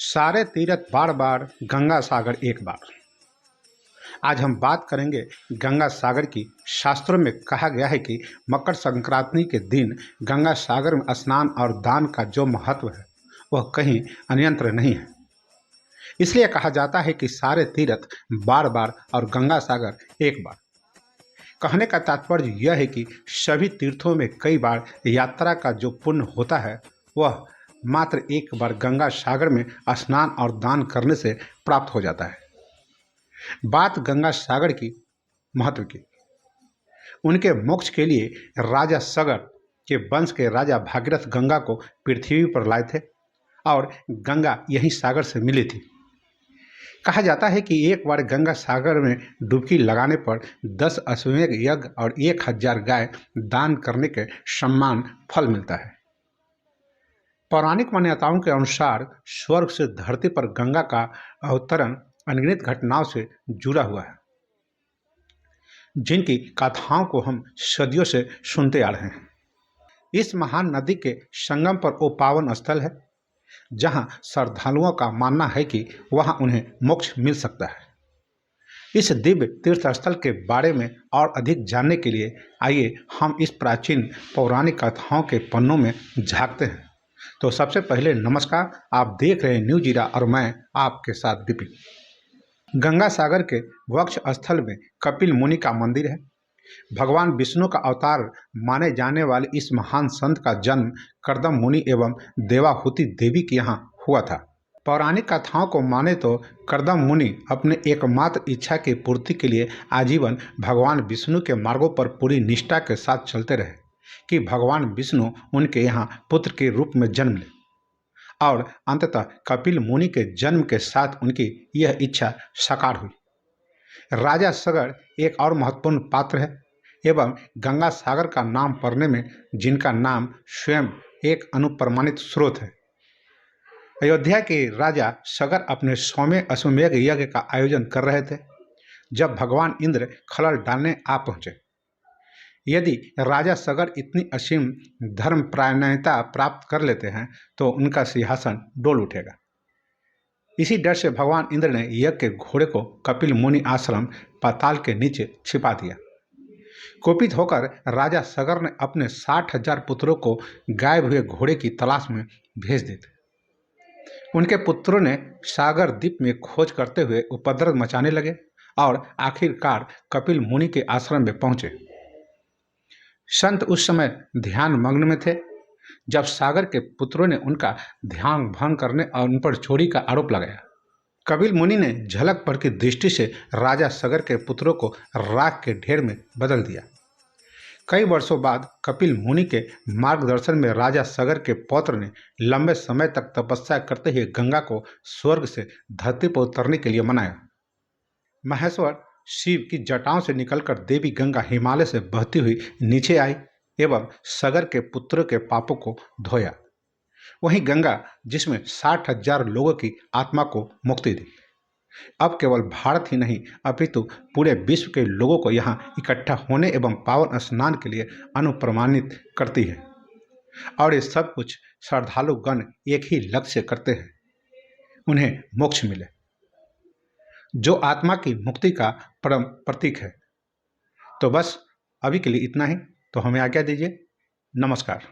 सारे तीर्थ बार बार, गंगा सागर एक बार। आज हम बात करेंगे गंगा सागर की। शास्त्रों में कहा गया है कि मकर संक्रांति के दिन गंगा सागर में स्नान और दान का जो महत्व है वह कहीं अन्यत्र नहीं है। इसलिए कहा जाता है कि सारे तीर्थ बार बार और गंगा सागर एक बार। कहने का तात्पर्य यह है कि सभी तीर्थों में कई बार यात्रा का जो पुण्य होता है वह मात्र एक बार गंगा सागर में स्नान और दान करने से प्राप्त हो जाता है। बात गंगा सागर की महत्व की। उनके मोक्ष के लिए राजा सगर के वंश के राजा भागीरथ गंगा को पृथ्वी पर लाए थे और गंगा यही सागर से मिली थी। कहा जाता है कि एक बार गंगा सागर में डुबकी लगाने पर 10 अश्वमेध यज्ञ और 1000 गाय दान करने के सम्मान फल मिलता है। पौराणिक मान्यताओं के अनुसार स्वर्ग से धरती पर गंगा का अवतरण अनगिनत घटनाओं से जुड़ा हुआ है, जिनकी कथाओं को हम सदियों से सुनते आ रहे हैं। इस महान नदी के संगम पर वो पावन स्थल है जहां श्रद्धालुओं का मानना है कि वहां उन्हें मोक्ष मिल सकता है। इस दिव्य तीर्थ स्थल के बारे में और अधिक जानने के लिए आइए हम इस प्राचीन पौराणिक कथाओं के पन्नों में झांकते हैं। तो सबसे पहले नमस्कार, आप देख रहे हैं न्यूज ईरा और मैं आपके साथ विपिन। गंगा सागर के वक्ष स्थल में कपिल मुनि का मंदिर है। भगवान विष्णु का अवतार माने जाने वाले इस महान संत का जन्म कर्दम मुनि एवं देवाहुति देवी के यहाँ हुआ था। पौराणिक कथाओं को माने तो कर्दम मुनि अपने एकमात्र इच्छा की पूर्ति के लिए आजीवन भगवान विष्णु के मार्गों पर पूरी निष्ठा के साथ चलते रहे कि भगवान विष्णु उनके यहाँ पुत्र के रूप में जन्म ले, और अंततः कपिल मुनि के जन्म के साथ उनकी यह इच्छा साकार हुई। राजा सगर एक और महत्वपूर्ण पात्र है एवं गंगा सागर का नाम पढ़ने में जिनका नाम स्वयं एक अनुप्रमाणित स्रोत है। अयोध्या के राजा सगर अपने 100वें अश्वमेध यज्ञ का आयोजन कर रहे थे जब भगवान इंद्र खलल डालने आ पहुंचे। यदि राजा सगर इतनी असीम धर्मपरायणता प्राप्त कर लेते हैं तो उनका सिंहासन डोल उठेगा। इसी डर से भगवान इंद्र ने यज्ञ के घोड़े को कपिल मुनि आश्रम पाताल के नीचे छिपा दिया। कुपित होकर राजा सगर ने अपने 60,000 पुत्रों को गायब हुए घोड़े की तलाश में भेज देते। उनके पुत्रों ने सागर द्वीप में खोज करते हुए उपद्रव मचाने लगे और आखिरकार कपिल मुनि के आश्रम में पहुंचे। संत उस समय ध्यान मग्न में थे जब सागर के पुत्रों ने उनका ध्यान भंग करने और उन पर चोरी का आरोप लगाया। कपिल मुनि ने झलक भर की दृष्टि से राजा सगर के पुत्रों को राख के ढेर में बदल दिया। कई वर्षों बाद कपिल मुनि के मार्गदर्शन में राजा सगर के पौत्र ने लंबे समय तक तपस्या करते हुए गंगा को स्वर्ग से धरती पर उतरने के लिए मनाया। महेश्वर शिव की जटाओं से निकलकर देवी गंगा हिमालय से बहती हुई नीचे आई एवं सगर के पुत्रों के पापों को धोया। वहीं गंगा, जिसमें 60,000 लोगों की आत्मा को मुक्ति दी, अब केवल भारत ही नहीं अपितु पूरे विश्व के लोगों को यहाँ इकट्ठा होने एवं पावन स्नान के लिए अनुप्रमाणित करती है। और ये सब कुछ श्रद्धालु गण एक ही लक्ष्य करते हैं, उन्हें मोक्ष मिले, जो आत्मा की मुक्ति का परम प्रतीक है। तो बस अभी के लिए इतना ही। तो हमें आज्ञा दीजिए। नमस्कार।